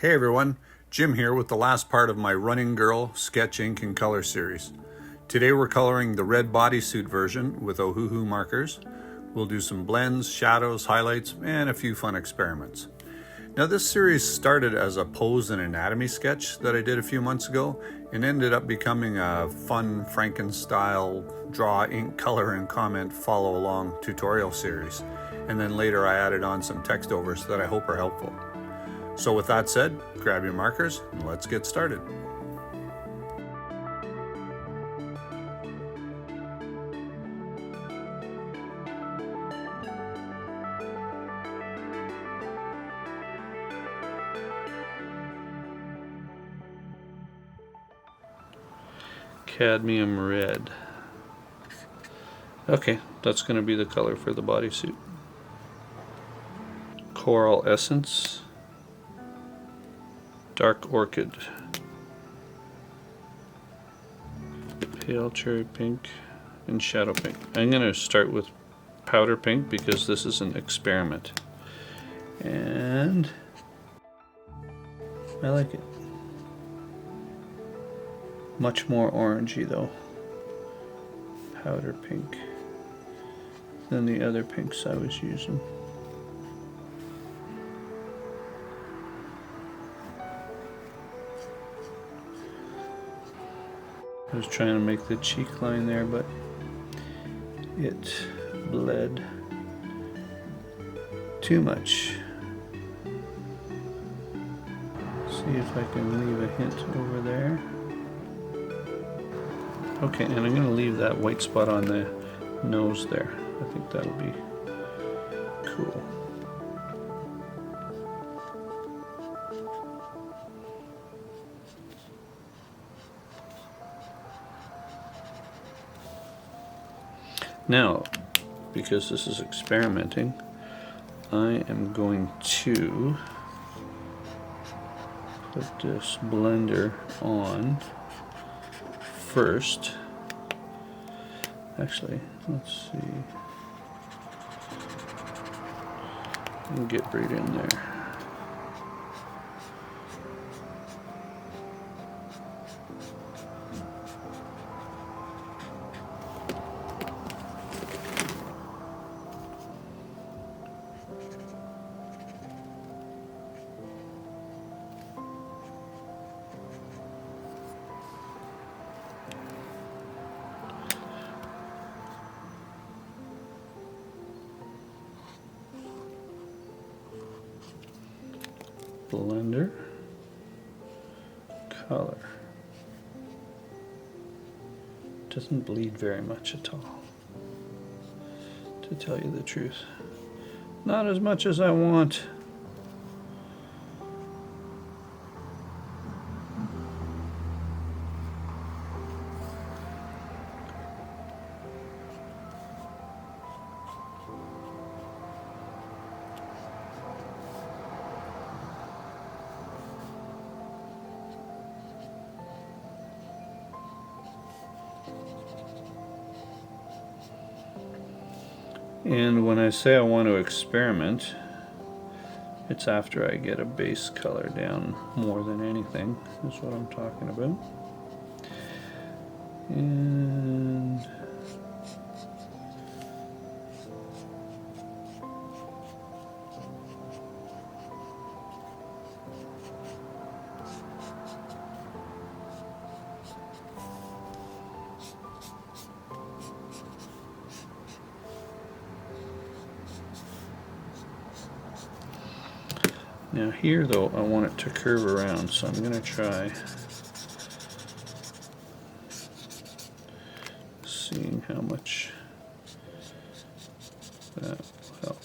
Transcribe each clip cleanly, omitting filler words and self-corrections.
Hey everyone, Jim here with the last part of my Running Girl Sketch Ink and Color series. Today we're coloring the red bodysuit version with Ohuhu markers. We'll do some blends, shadows, highlights, and a few fun experiments. Now this series started as a pose and anatomy sketch that I did a few months ago and ended up becoming a fun Franken-style draw, ink, color, and comment follow along tutorial series. And then later I added on some text overs that I hope are helpful. So with that said, grab your markers and let's get started. Cadmium red. Okay, that's going to be the color for the bodysuit. Coral essence. Dark orchid, pale cherry pink, and shadow pink. I'm going to start with powder pink because this is an experiment. And I like it. Much more orangey though, powder pink, than the other pinks I was using. I was trying to make the cheek line there, but it bled too much. See if I can leave a hint over there. Okay, and I'm going to leave that white spot on the nose there. I think that'll be cool. Now, because this is experimenting, I am going to put this blender on first. Actually, let's see. And get right in there. Blender, color. Doesn't bleed very much at all, to tell you the truth. Not as much as I want. And when I say I want to experiment, it's after I get a base color down more than anything, is what I'm talking about. And now here though, I want it to curve around, so I'm going to try seeing how much that will help.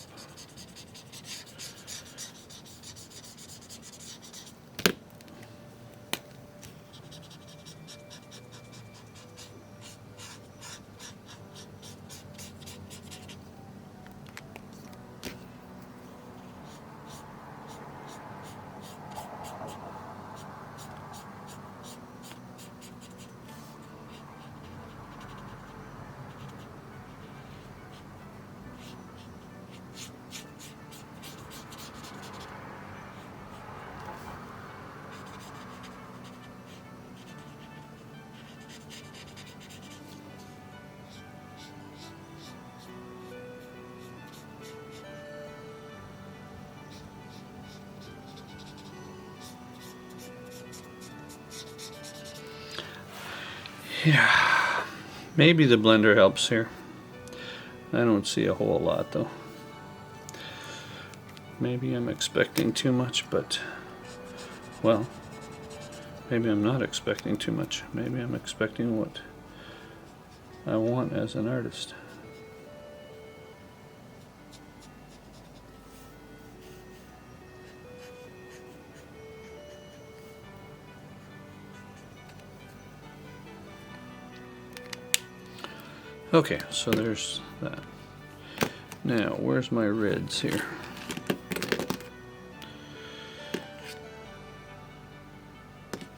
Yeah, maybe the blender helps here. I don't see a whole lot though. Maybe I'm expecting too much, but, well, maybe I'm not expecting too much. Maybe I'm expecting what I want as an artist. Okay, so there's that. Now, where's my reds here?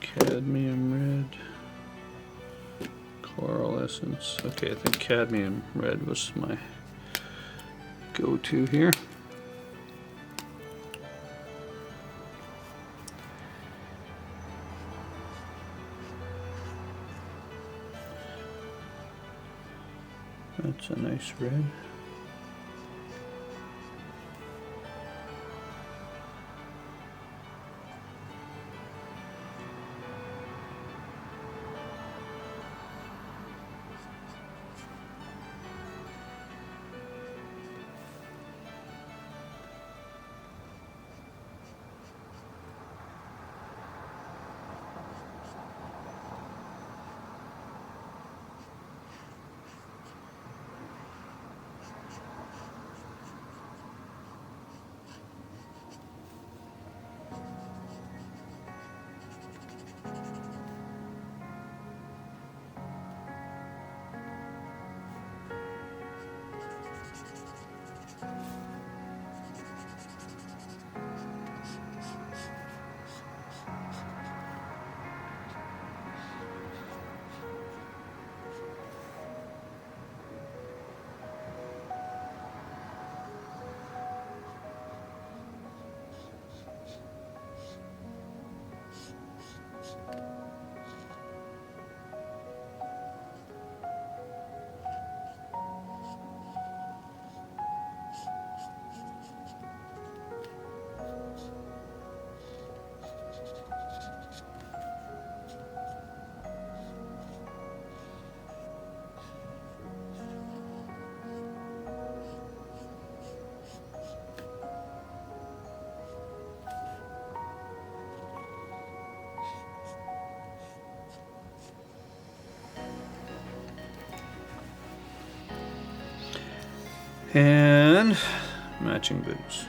Cadmium red, colourless. Okay, I think cadmium red was my go-to here. That's a nice red. And matching boots.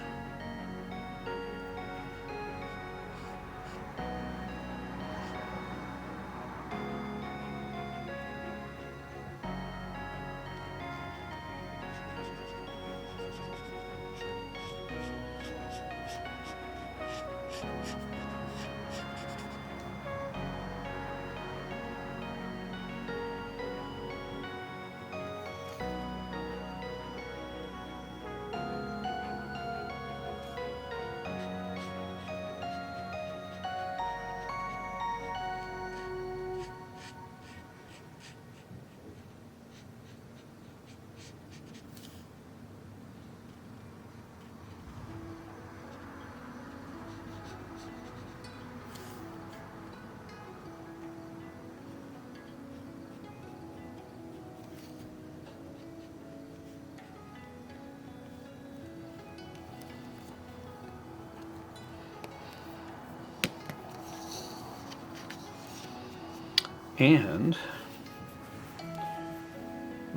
And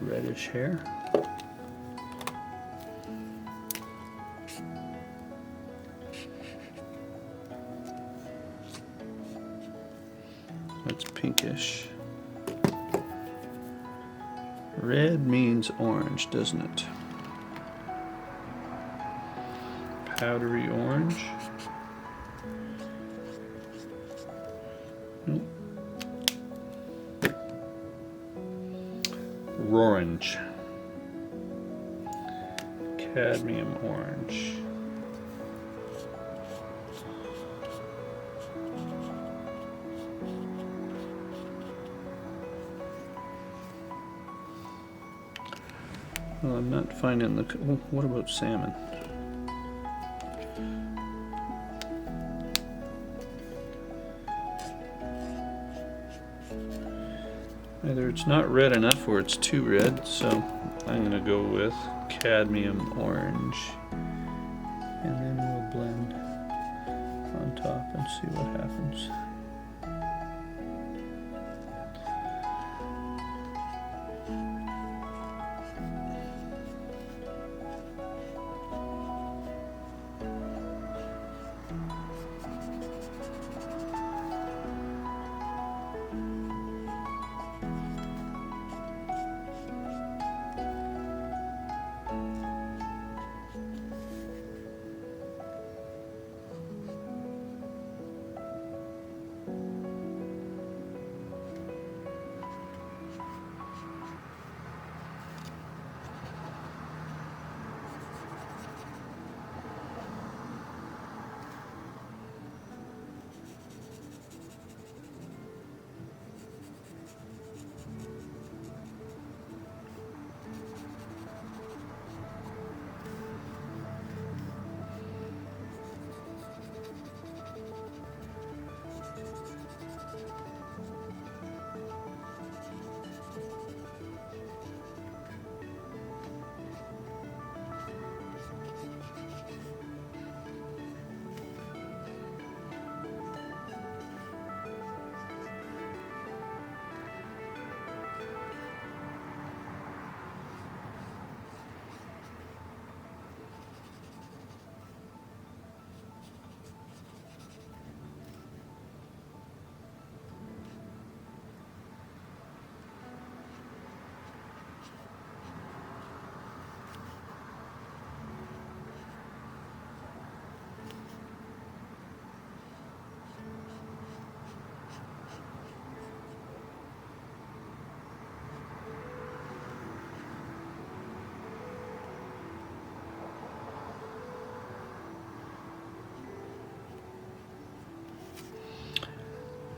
reddish hair. That's pinkish. Red means orange, doesn't it? Powdery orange. Nope. Orange. Cadmium orange. Well, I'm not finding the. Oh, what about salmon? Either it's not red enough or it's too red, so I'm going to go with cadmium orange. And then we'll blend on top and see what happens.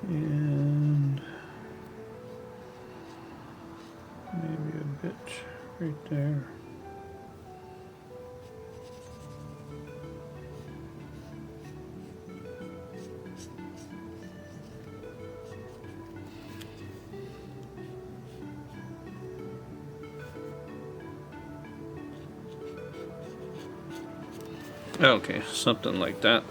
And maybe a bit right there. Okay, something like that.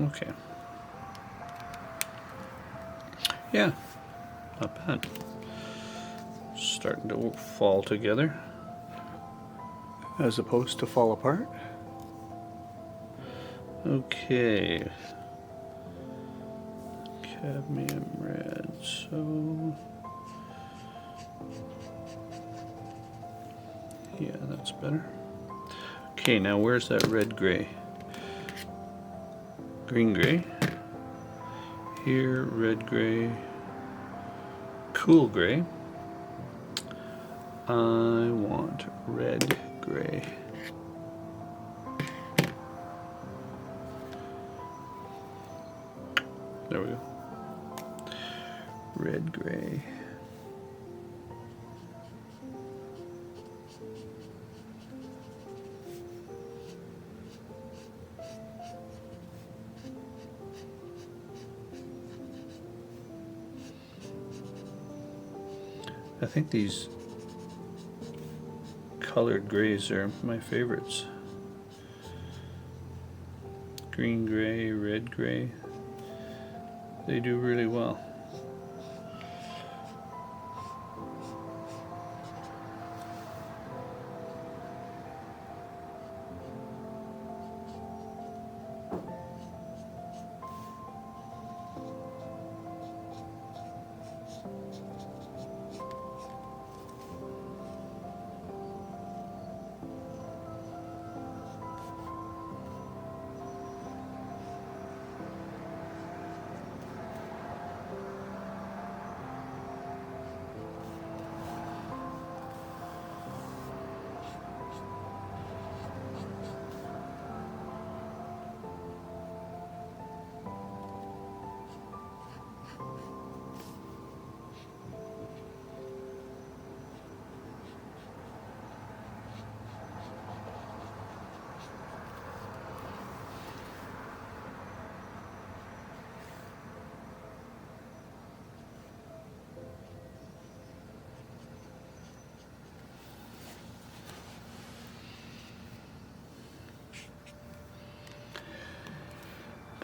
Okay. Yeah, not bad. Starting to fall together as opposed to fall apart. Okay. Cadmium red, so yeah, that's better. Okay, now where's that red gray? Green gray. Here, red gray. Cool gray. I want red gray. There we go. Red gray. I think these colored grays are my favorites. Green gray, red gray. They do really well.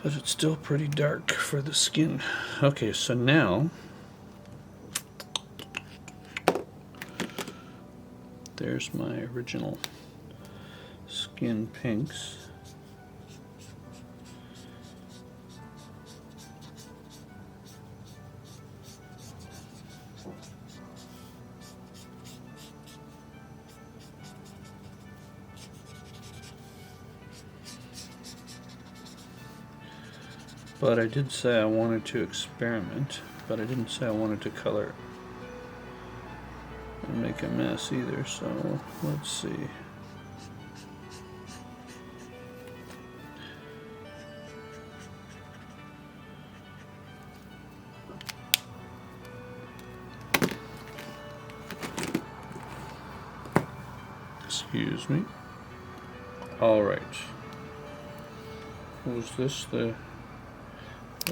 but it's still pretty dark for the skin. Okay, so now there's my original skin pinks. But I did say I wanted to experiment, but I didn't say I wanted to color and make a mess either, so let's see. Excuse me. All right. Was this the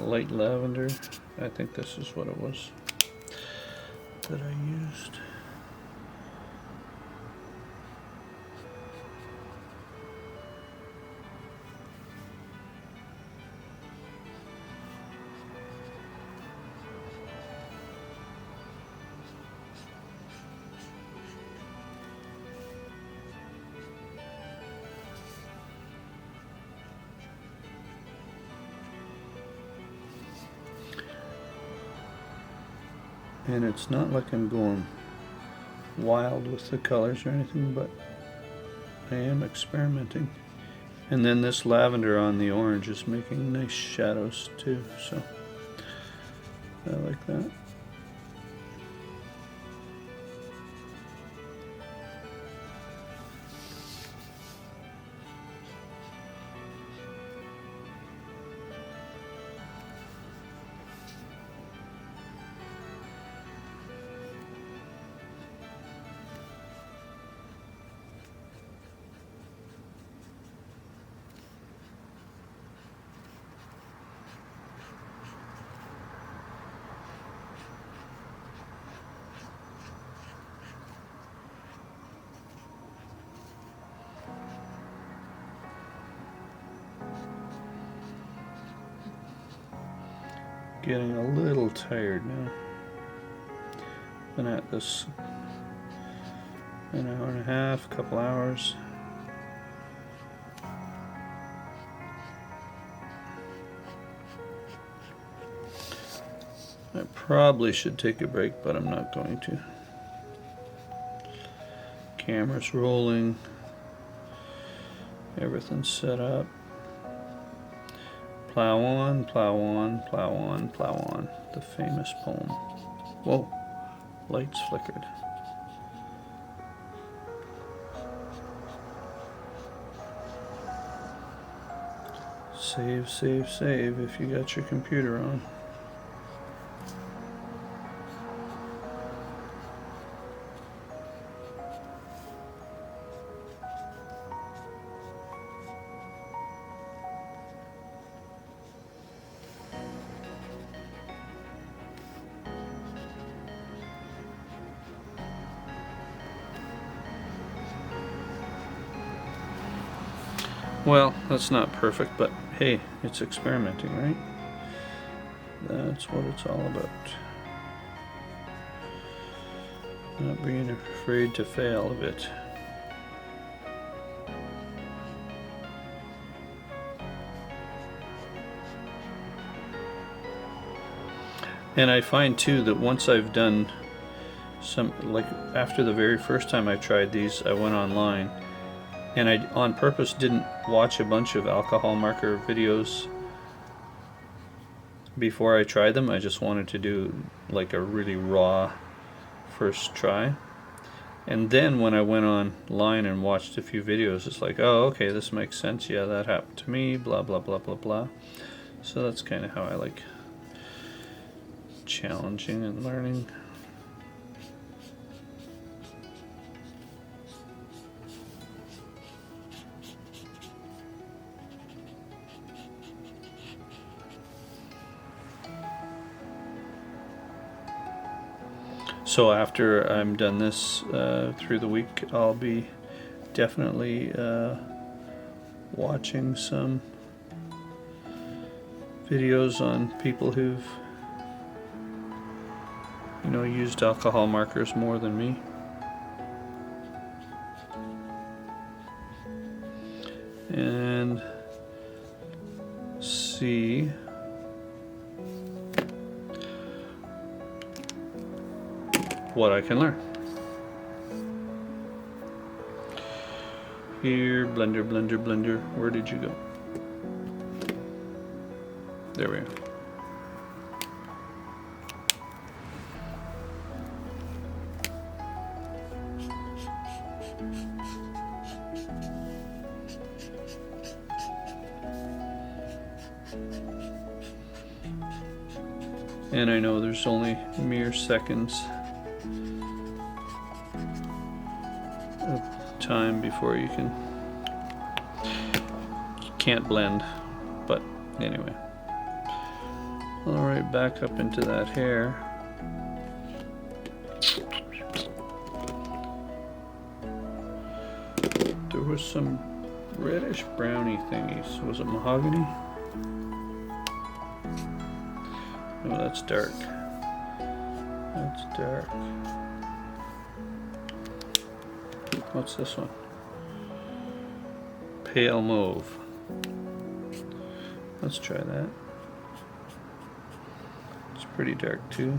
light lavender? I think this is what it was that I used. And it's not like I'm going wild with the colors or anything, but I am experimenting. And then this lavender on the orange is making nice shadows too, so I like that. Getting a little tired now. Been at this an hour and a half, couple hours. I probably should take a break, but I'm not going to. Camera's rolling. Everything's set up. Plow on, plow on, plow on, plow on. The famous poem. Whoa, lights flickered. Save, save, save if you got your computer on. Well, that's not perfect, but hey, it's experimenting, right? That's what it's all about. Not being afraid to fail a bit. And I find too that once I've done some, like after the very first time I tried these, I went online and I on purpose didn't watch a bunch of alcohol marker videos before I tried them. I just wanted to do like a really raw first try. And then when I went online and watched a few videos, it's like, oh, okay, this makes sense. Yeah, that happened to me, blah, blah, blah, blah, blah. So that's kind of how I like challenging and learning. So after I'm done this through the week, I'll be definitely watching some videos on people who've, you know, used alcohol markers more than me. And see what I can learn. Here, blender, blender, blender. Where did you go? There we are. And I know there's only mere seconds of time before you can't blend, but anyway. Alright, back up into that hair. There was some reddish browny thingies. Was it mahogany? No, that's dark. That's dark. What's this one? Pale mauve. Let's try that. It's pretty dark too.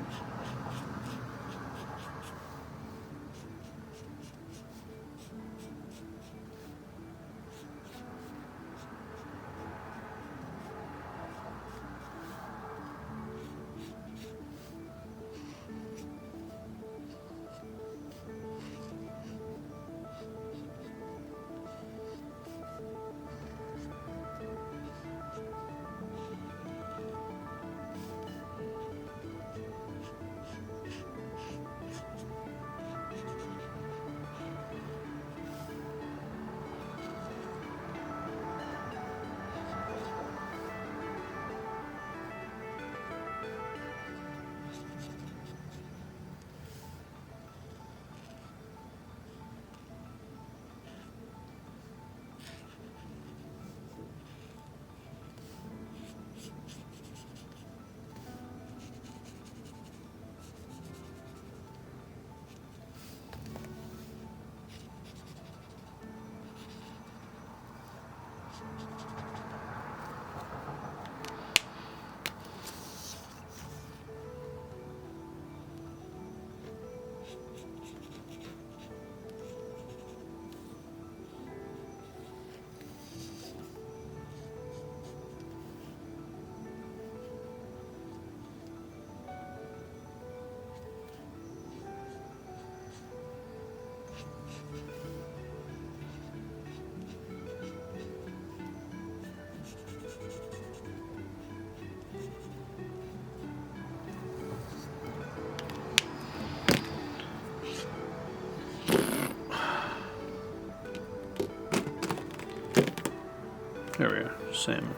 There we are, same.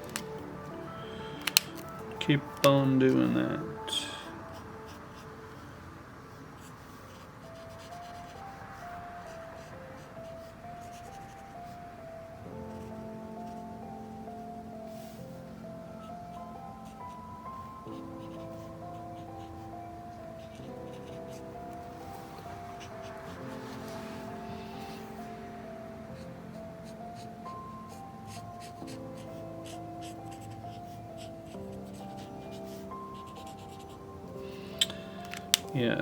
Keep on doing that. Yeah,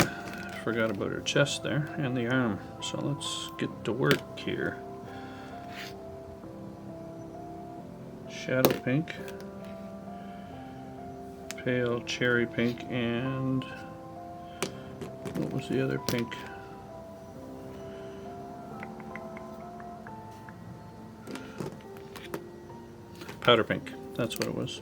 forgot about her chest there and the arm. So let's get to work here. Shadow pink, pale cherry pink, and what was the other pink? Powder pink, that's what it was.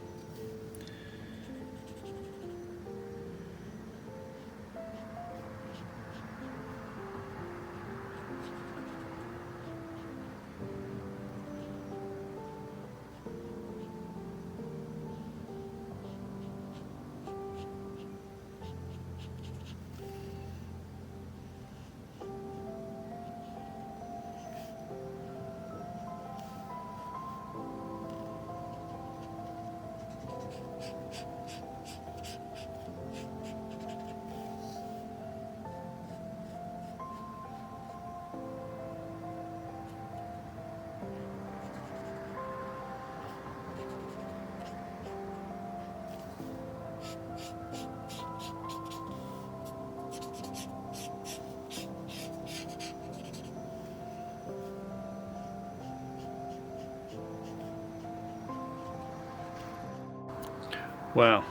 Wow,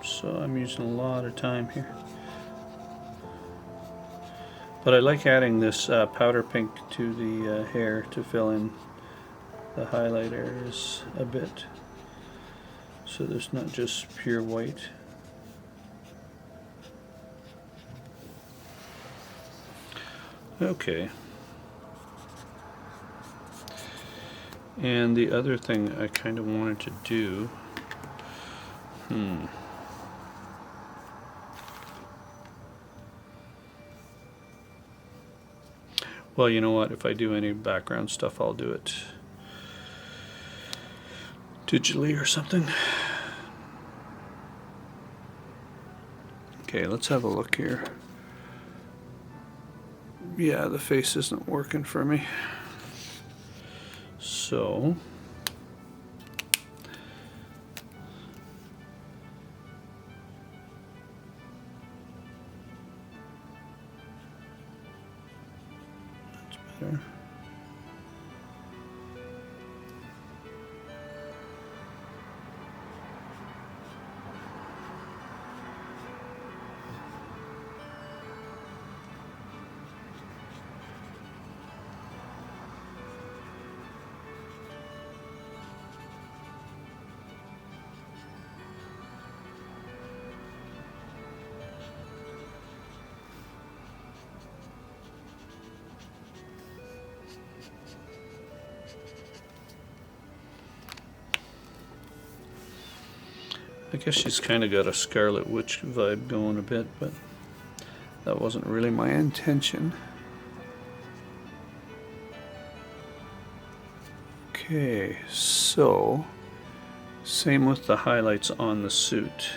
so I'm using a lot of time here. But I like adding this powder pink to the hair to fill in the highlighters a bit, so there's not just pure white. Okay. And the other thing I kind of wanted to do, well, you know what, if I do any background stuff, I'll do it digitally or something. Okay, let's have a look here. Yeah, the face isn't working for me. So that's better. I guess she's kind of got a Scarlet Witch vibe going a bit, but that wasn't really my intention. Okay, so same with the highlights on the suit.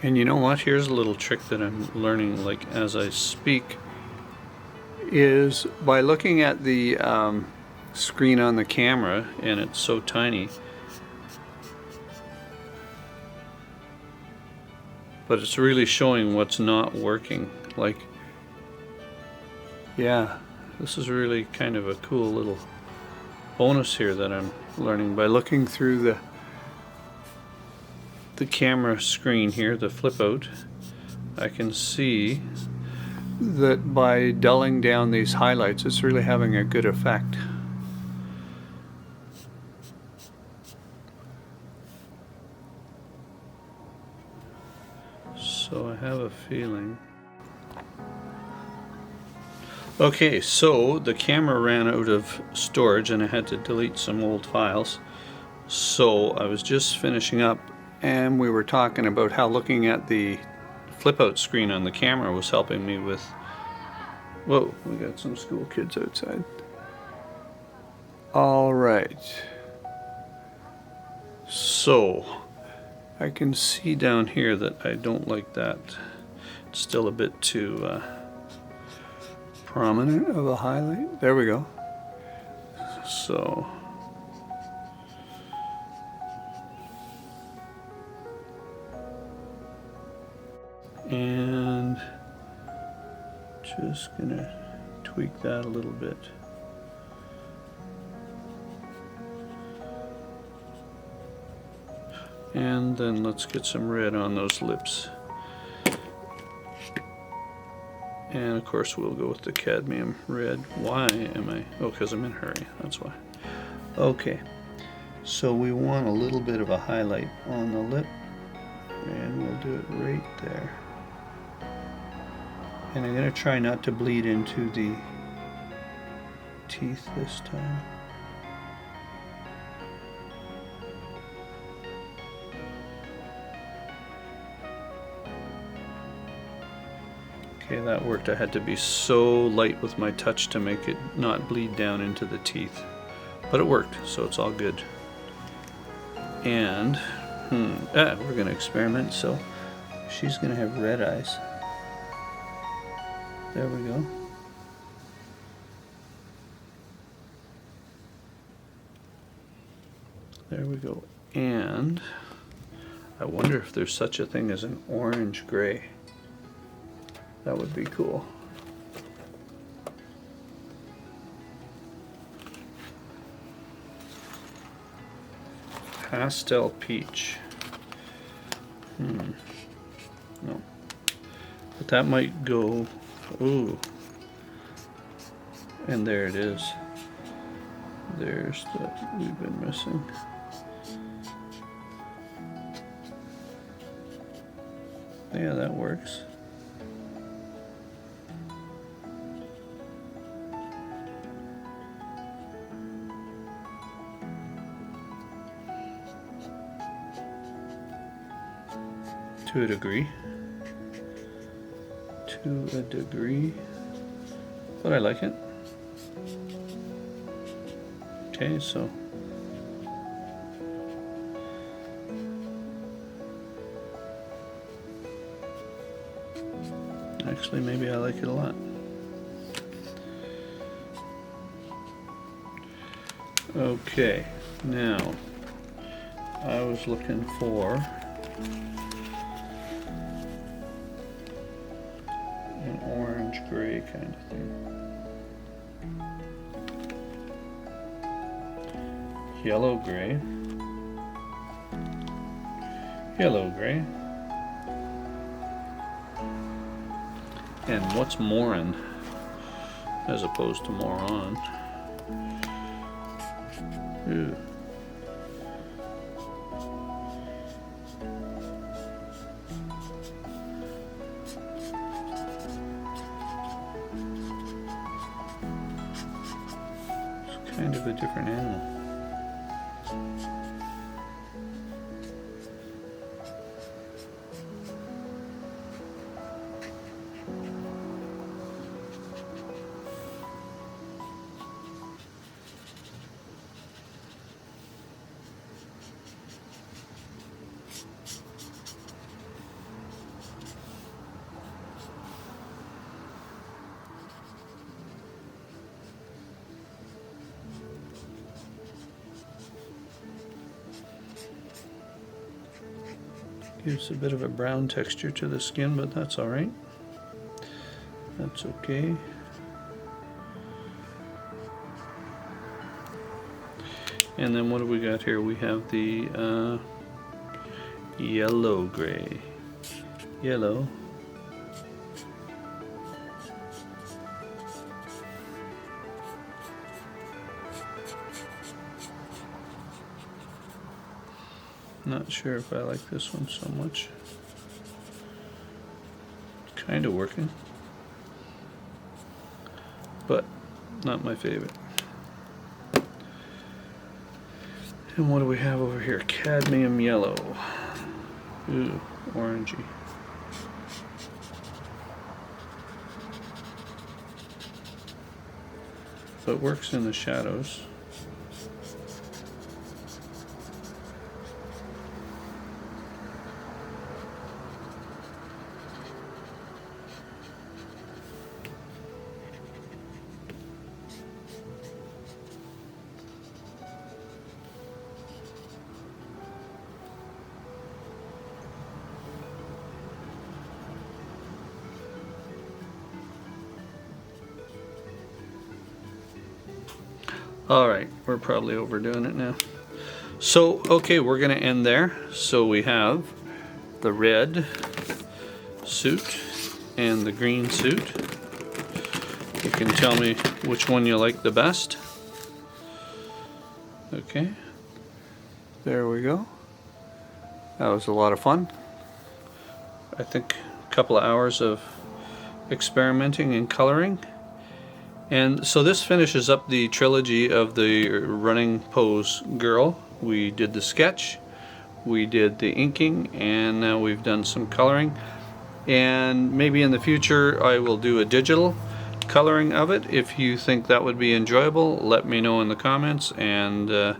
And you know what? Here's a little trick that I'm learning, like as I speak, is by looking at the screen on the camera, and it's so tiny, but it's really showing what's not working. Like, yeah, this is really kind of a cool little bonus here that I'm learning by looking through the camera screen here, the flip out. I can see that by dulling down these highlights, it's really having a good effect. So I have a feeling. Okay, so the camera ran out of storage and I had to delete some old files. So I was just finishing up and we were talking about how looking at the flip out screen on the camera was helping me with, whoa, we got some school kids outside. All right. So I can see down here that I don't like that. It's still a bit too prominent of a highlight. There we go. So and just gonna tweak that a little bit. And then let's get some red on those lips. And of course we'll go with the cadmium red. Why am I? Oh, because I'm in a hurry, that's why. Okay, so we want a little bit of a highlight on the lip, and we'll do it right there. And I'm going to try not to bleed into the teeth this time. Okay, that worked. I had to be so light with my touch to make it not bleed down into the teeth. But it worked, so it's all good. And, we're going to experiment, so she's going to have red eyes. There we go. There we go. And I wonder if there's such a thing as an orange gray. That would be cool. Pastel peach. No. But that might go, ooh. And there it is. There's that we've been missing. Yeah, that works. To a degree. To a degree. But I like it. Okay, so actually maybe I like it a lot. Okay, now I was looking for an orange gray kind of thing. Yellow gray. Yellow gray. And what's moron as opposed to moron? Ew. It's kind of a different animal. Gives a bit of a brown texture to the skin, but that's all right. That's okay. And then what do we got here? We have the yellow gray. Yellow. Not sure if I like this one so much. Kind of working, but not my favorite. And what do we have over here? Cadmium yellow. Ooh, orangey. But works in the shadows. All right, we're probably overdoing it now. So, okay, we're gonna end there. So we have the red suit and the green suit. You can tell me which one you like the best. Okay, there we go. That was a lot of fun. I think a couple of hours of experimenting and coloring. And so this finishes up the trilogy of the running pose girl. We did the sketch, we did the inking, and now we've done some coloring. And maybe in the future I will do a digital coloring of it. If you think that would be enjoyable, let me know in the comments, and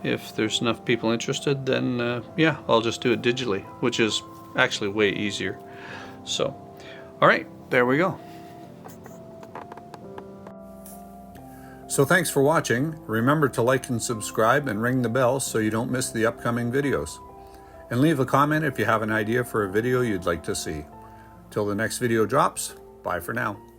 if there's enough people interested, then yeah, I'll just do it digitally, which is actually way easier. So, alright, there we go. So thanks for watching. Remember to like and subscribe and ring the bell so you don't miss the upcoming videos. And leave a comment if you have an idea for a video you'd like to see. Till the next video drops, bye for now.